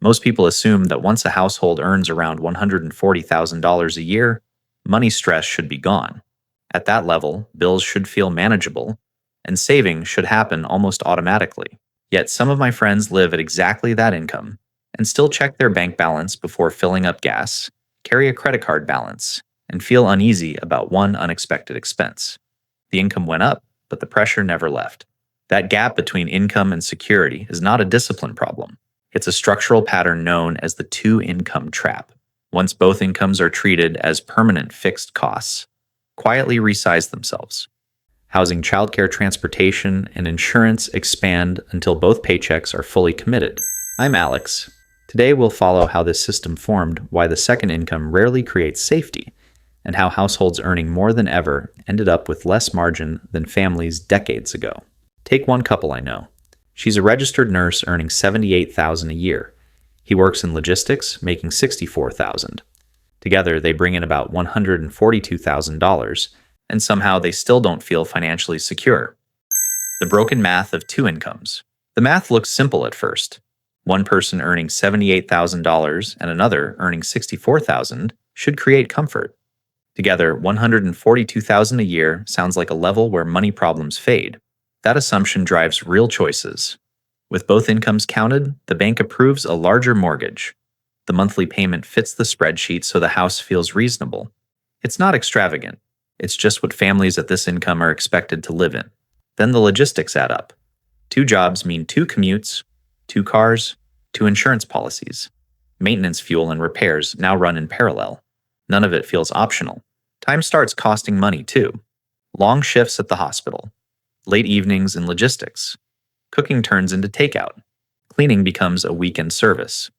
Most people assume that once a household earns around $140,000 a year, money stress should be gone. At that level, bills should feel manageable, and saving should happen almost automatically. Yet some of my friends live at exactly that income and still check their bank balance before filling up gas, carry a credit card balance, and feel uneasy about one unexpected expense. The income went up, but the pressure never left. That gap between income and security is not a discipline problem. It's a structural pattern known as the two-income trap. Once both incomes are treated as permanent fixed costs, quietly resize themselves. Housing, childcare, transportation, and insurance expand until both paychecks are fully committed. I'm Alex. Today we'll follow how this system formed, why the second income rarely creates safety, and how households earning more than ever ended up with less margin than families decades ago. Take one couple I know. She's a registered nurse earning $78,000 a year. He works in logistics, making $64,000. Together, they bring in about $142,000, and somehow they still don't feel financially secure. The broken math of two incomes. The math looks simple at first. One person earning $78,000 and another earning $64,000 should create comfort. Together, $142,000 a year sounds like a level where money problems fade. That assumption drives real choices. With both incomes counted, the bank approves a larger mortgage. The monthly payment fits the spreadsheet so the house feels reasonable. It's not extravagant. It's just what families at this income are expected to live in. Then the logistics add up. 2 jobs mean 2 commutes, 2 cars, 2 insurance policies. Maintenance, fuel, and repairs now run in parallel. None of it feels optional. Time starts costing money, too. Long shifts at the hospital. Late evenings in logistics. Cooking turns into takeout. Cleaning becomes a weekend service.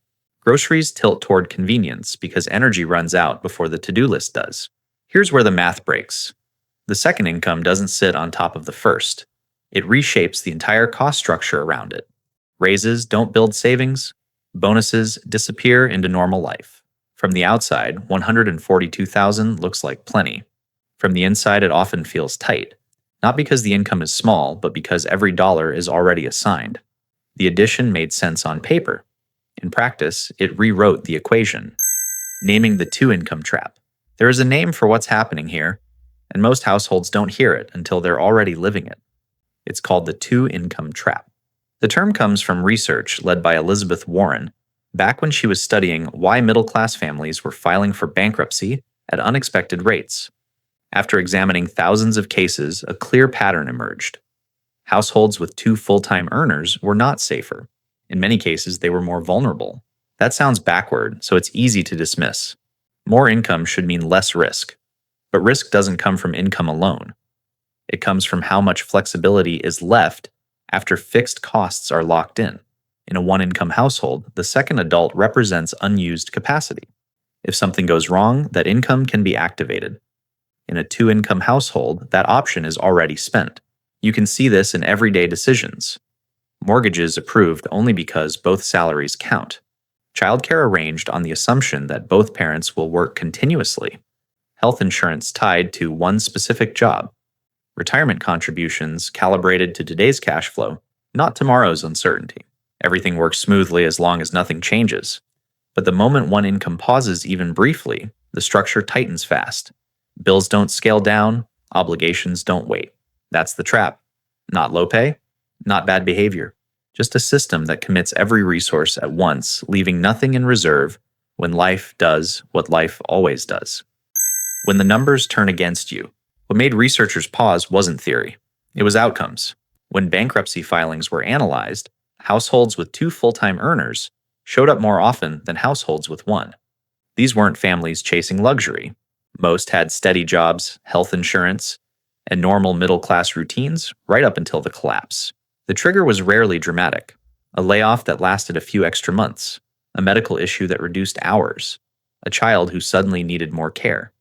Groceries tilt toward convenience because energy runs out before the to-do list does. Here's where the math breaks. The second income doesn't sit on top of the first. It reshapes the entire cost structure around it. Raises don't build savings. Bonuses disappear into normal life. From the outside, $142,000 looks like plenty. From the inside, it often feels tight. Not because the income is small, but because every dollar is already assigned. The addition made sense on paper. In practice, it rewrote the equation. Naming the two-income trap. There is a name for what's happening here, and most households don't hear it until they're already living it. It's called the two-income trap. The term comes from research led by Elizabeth Warren back when she was studying why middle-class families were filing for bankruptcy at unexpected rates. After examining thousands of cases, a clear pattern emerged. Households with 2 full-time earners were not safer. In many cases, they were more vulnerable. That sounds backward, so it's easy to dismiss. More income should mean less risk. But risk doesn't come from income alone. It comes from how much flexibility is left after fixed costs are locked in. In a one-income household, the second adult represents unused capacity. If something goes wrong, that income can be activated. In a two-income household, that option is already spent. You can see this in everyday decisions. Mortgages approved only because both salaries count. Childcare arranged on the assumption that both parents will work continuously. Health insurance tied to one specific job. Retirement contributions calibrated to today's cash flow, not tomorrow's uncertainty. Everything works smoothly as long as nothing changes. But the moment one income pauses even briefly, the structure tightens fast. Bills don't scale down, obligations don't wait. That's the trap. Not low pay, not bad behavior. Just a system that commits every resource at once, leaving nothing in reserve when life does what life always does. When the numbers turn against you, what made researchers pause wasn't theory. It was outcomes. When bankruptcy filings were analyzed, households with 2 full-time earners showed up more often than households with 1. These weren't families chasing luxury. Most had steady jobs, health insurance, and normal middle-class routines right up until the collapse. The trigger was rarely dramatic. A layoff that lasted a few extra months, a medical issue that reduced hours, a child who suddenly needed more care.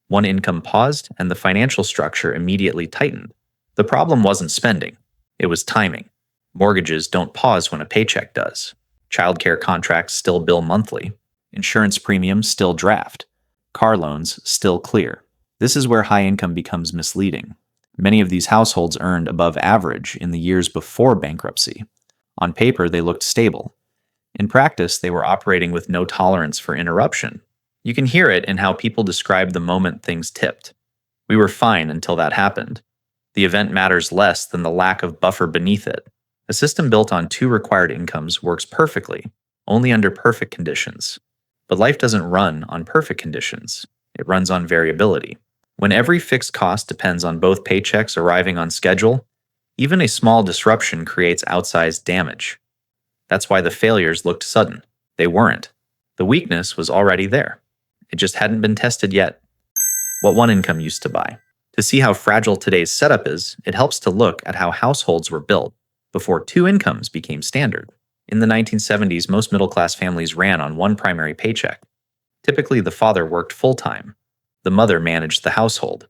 One income paused, and the financial structure immediately tightened. The problem wasn't spending. It was timing. Mortgages don't pause when a paycheck does. Childcare contracts still bill monthly. Insurance premiums still draft. Car loans still clear. This is where high income becomes misleading. Many of these households earned above average in the years before bankruptcy. On paper, they looked stable. In practice, they were operating with no tolerance for interruption. You can hear it in how people describe the moment things tipped. We were fine until that happened. The event matters less than the lack of buffer beneath it. A system built on two required incomes works perfectly, only under perfect conditions. But life doesn't run on perfect conditions. It runs on variability. When every fixed cost depends on both paychecks arriving on schedule, even a small disruption creates outsized damage. That's why the failures looked sudden. They weren't. The weakness was already there. It just hadn't been tested yet. What one income used to buy. To see how fragile today's setup is, it helps to look at how households were built before two incomes became standard. In the 1970s, most middle-class families ran on one primary paycheck. Typically, the father worked full-time. The mother managed the household.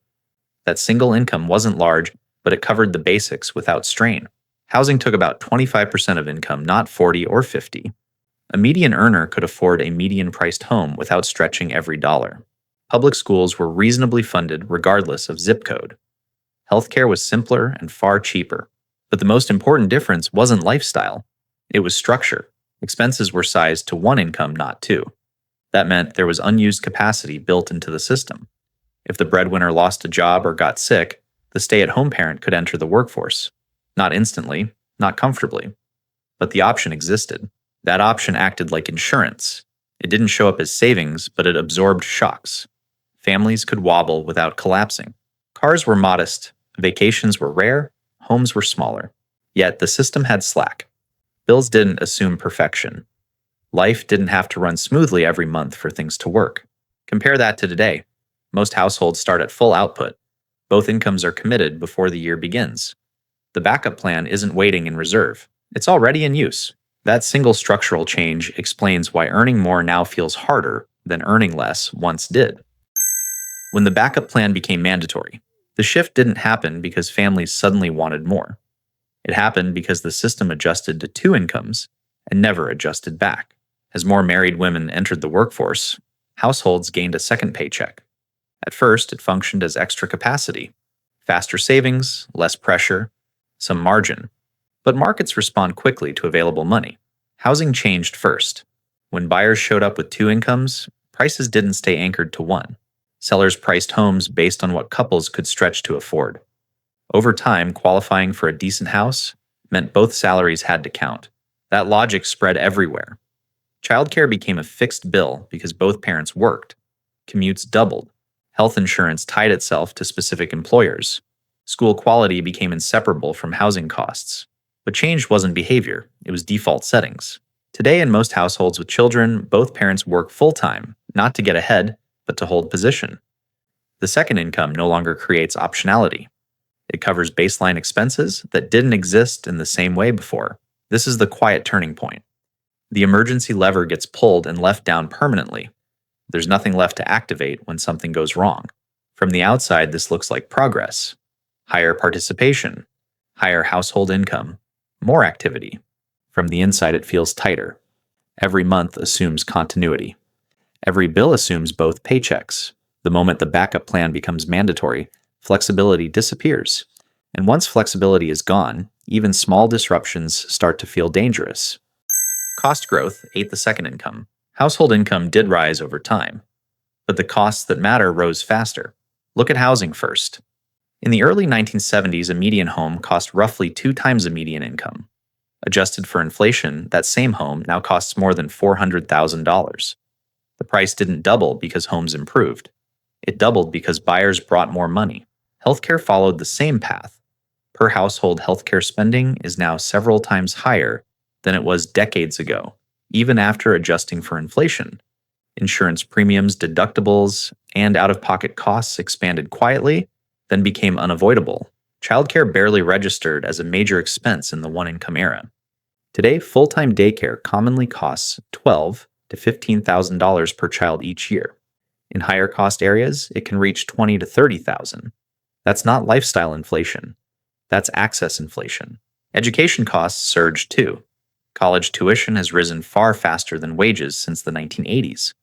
That single income wasn't large, but it covered the basics without strain. Housing took about 25% of income, not 40 or 50. A median earner could afford a median-priced home without stretching every dollar. Public schools were reasonably funded regardless of zip code. Healthcare was simpler and far cheaper. But the most important difference wasn't lifestyle. It was structure. Expenses were sized to one income, not two. That meant there was unused capacity built into the system. If the breadwinner lost a job or got sick, the stay-at-home parent could enter the workforce. Not instantly, not comfortably. But the option existed. That option acted like insurance. It didn't show up as savings, but it absorbed shocks. Families could wobble without collapsing. Cars were modest, vacations were rare, homes were smaller. Yet the system had slack. Bills didn't assume perfection. Life didn't have to run smoothly every month for things to work. Compare that to today. Most households start at full output. Both incomes are committed before the year begins. The backup plan isn't waiting in reserve. It's already in use. That single structural change explains why earning more now feels harder than earning less once did. When the backup plan became mandatory, the shift didn't happen because families suddenly wanted more. It happened because the system adjusted to two incomes and never adjusted back. As more married women entered the workforce, households gained a second paycheck. At first, it functioned as extra capacity. Faster savings, less pressure, some margin. But markets respond quickly to available money. Housing changed first. When buyers showed up with two incomes, prices didn't stay anchored to one. Sellers priced homes based on what couples could stretch to afford. Over time, qualifying for a decent house meant both salaries had to count. That logic spread everywhere. Childcare became a fixed bill because both parents worked. Commutes doubled. Health insurance tied itself to specific employers. School quality became inseparable from housing costs. But change wasn't behavior, it was default settings. Today, in most households with children, both parents work full-time, not to get ahead, but to hold position. The second income no longer creates optionality. It covers baseline expenses that didn't exist in the same way before. This is the quiet turning point. The emergency lever gets pulled and left down permanently. There's nothing left to activate when something goes wrong. From the outside, this looks like progress. Higher participation, higher household income, more activity. From the inside, it feels tighter. Every month assumes continuity. Every bill assumes both paychecks. The moment the backup plan becomes mandatory, flexibility disappears. And once flexibility is gone, even small disruptions start to feel dangerous. Cost growth ate the second income. Household income did rise over time, but the costs that matter rose faster. Look at housing first. In the early 1970s, a median home cost roughly 2 times a median income. Adjusted for inflation, that same home now costs more than $400,000. The price didn't double because homes improved. It doubled because buyers brought more money. Healthcare followed the same path. Per household healthcare spending is now several times higher than it was decades ago, even after adjusting for inflation. Insurance premiums, deductibles, and out-of-pocket costs expanded quietly, then became unavoidable. Childcare barely registered as a major expense in the one-income era. Today, full-time daycare commonly costs $12,000 to $15,000 per child each year. In higher-cost areas, it can reach $20,000 to $30,000. That's not lifestyle inflation. That's access inflation. Education costs surged too. College tuition has risen far faster than wages since the 1980s.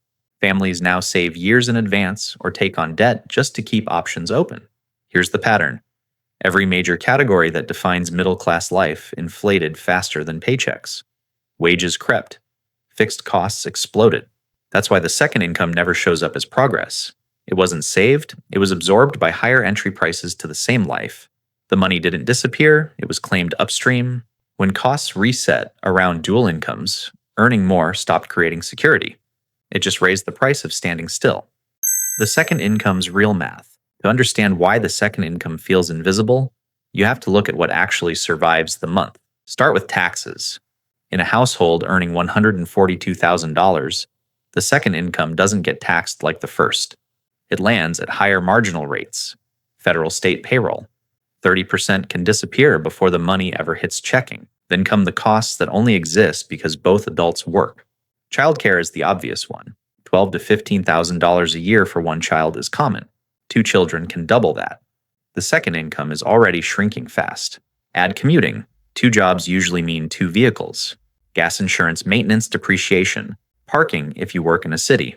Families now save years in advance or take on debt just to keep options open. Here's the pattern. Every major category that defines middle-class life inflated faster than paychecks. Wages crept. Fixed costs exploded. That's why the second income never shows up as progress. It wasn't saved, it was absorbed by higher entry prices to the same life. The money didn't disappear, it was claimed upstream. When costs reset around dual incomes, earning more stopped creating security. It just raised the price of standing still. The second income's real math. To understand why the second income feels invisible, you have to look at what actually survives the month. Start with taxes. In a household earning $142,000, the second income doesn't get taxed like the first. It lands at higher marginal rates. Federal state payroll. 30% can disappear before the money ever hits checking. Then come the costs that only exist because both adults work. Childcare is the obvious one. $12,000 to $15,000 a year for one child is common. 2 children can double that. The second income is already shrinking fast. Add commuting. 2 jobs usually mean 2 vehicles. Gas insurance, maintenance, depreciation. Parking if you work in a city.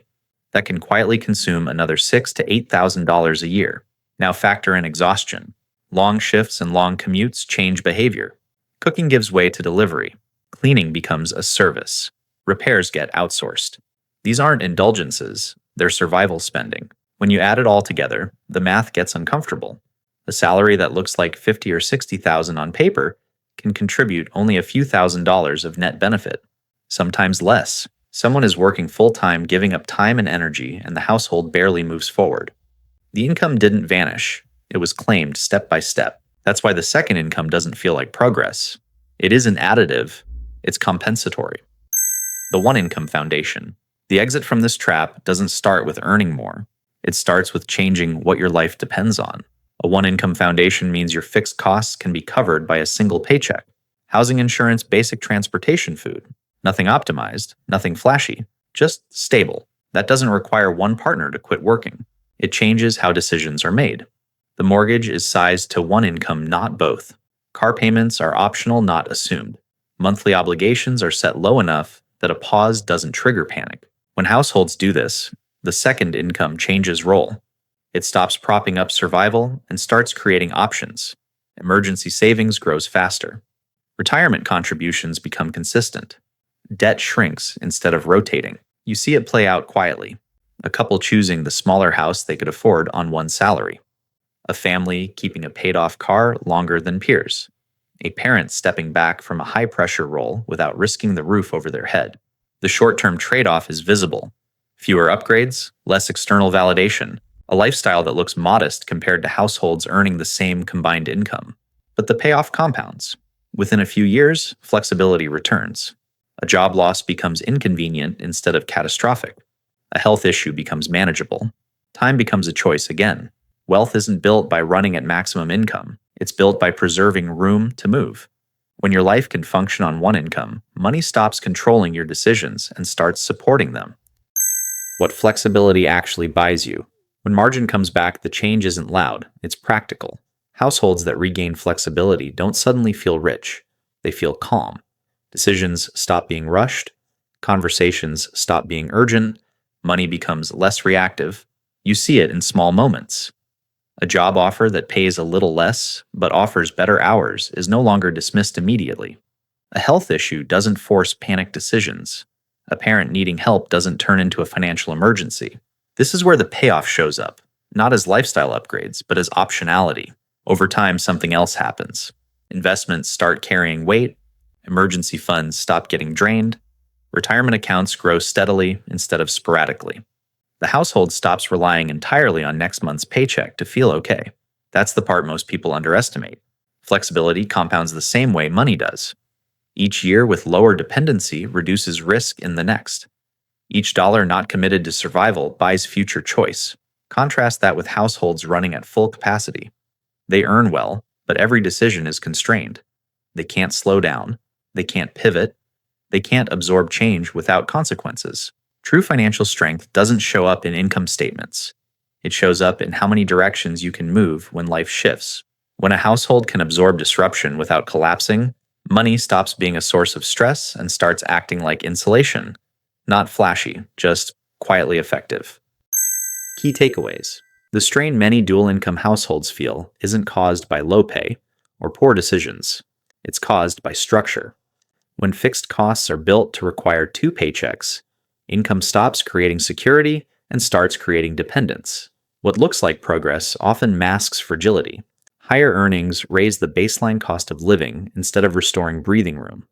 That can quietly consume another $6,000 to $8,000 a year. Now factor in exhaustion. Long shifts and long commutes change behavior. Cooking gives way to delivery. Cleaning becomes a service. Repairs get outsourced. These aren't indulgences, they're survival spending. When you add it all together, the math gets uncomfortable. A salary that looks like $50,000 or $60,000 on paper can contribute only a few $1,000s of net benefit, sometimes less. Someone is working full-time, giving up time and energy, and the household barely moves forward. The income didn't vanish. It was claimed step by step. That's why the second income doesn't feel like progress. It isn't additive, it's compensatory. The one income foundation. The exit from this trap doesn't start with earning more. It starts with changing what your life depends on. A one income foundation means your fixed costs can be covered by a single paycheck. Housing insurance, basic transportation, food. Nothing optimized, nothing flashy, just stable. That doesn't require one partner to quit working. It changes how decisions are made. The mortgage is sized to one income, not both. Car payments are optional, not assumed. Monthly obligations are set low enough that a pause doesn't trigger panic. When households do this, the second income changes role. It stops propping up survival and starts creating options. Emergency savings grows faster. Retirement contributions become consistent. Debt shrinks instead of rotating. You see it play out quietly. A couple choosing the smaller house they could afford on one salary. A family keeping a paid-off car longer than peers. A parent stepping back from a high-pressure role without risking the roof over their head. The short-term trade-off is visible. Fewer upgrades, less external validation, a lifestyle that looks modest compared to households earning the same combined income. But the payoff compounds. Within a few years, flexibility returns. A job loss becomes inconvenient instead of catastrophic. A health issue becomes manageable. Time becomes a choice again. Wealth isn't built by running at maximum income. It's built by preserving room to move. When your life can function on one income, money stops controlling your decisions and starts supporting them. What flexibility actually buys you. When margin comes back, the change isn't loud, it's practical. Households that regain flexibility don't suddenly feel rich. They feel calm. Decisions stop being rushed. Conversations stop being urgent. Money becomes less reactive. You see it in small moments. A job offer that pays a little less but offers better hours is no longer dismissed immediately. A health issue doesn't force panic decisions. A parent needing help doesn't turn into a financial emergency. This is where the payoff shows up, not as lifestyle upgrades, but as optionality. Over time, something else happens. Investments start carrying weight. Emergency funds stop getting drained. Retirement accounts grow steadily instead of sporadically. The household stops relying entirely on next month's paycheck to feel okay. That's the part most people underestimate. Flexibility compounds the same way money does. Each year with lower dependency reduces risk in the next. Each dollar not committed to survival buys future choice. Contrast that with households running at full capacity. They earn well, but every decision is constrained. They can't slow down. They can't pivot. They can't absorb change without consequences. True financial strength doesn't show up in income statements. It shows up in how many directions you can move when life shifts. When a household can absorb disruption without collapsing, money stops being a source of stress and starts acting like insulation. Not flashy, just quietly effective. Key takeaways. The strain many dual-income households feel isn't caused by low pay or poor decisions. It's caused by structure. When fixed costs are built to require two paychecks, income stops creating security and starts creating dependence. What looks like progress often masks fragility. Higher earnings raise the baseline cost of living instead of restoring breathing room.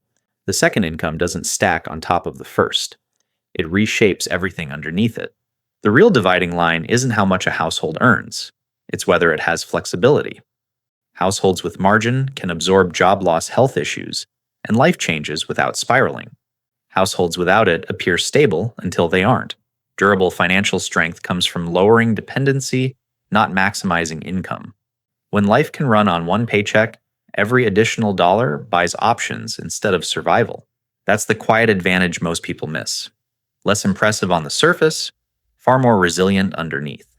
The second income doesn't stack on top of the first. It reshapes everything underneath it. The real dividing line isn't how much a household earns, it's whether it has flexibility. Households with margin can absorb job loss health issues and life changes without spiraling. Households without it appear stable until they aren't. Durable financial strength comes from lowering dependency, not maximizing income. When life can run on one paycheck, every additional dollar buys options instead of survival. That's the quiet advantage most people miss. Less impressive on the surface, far more resilient underneath.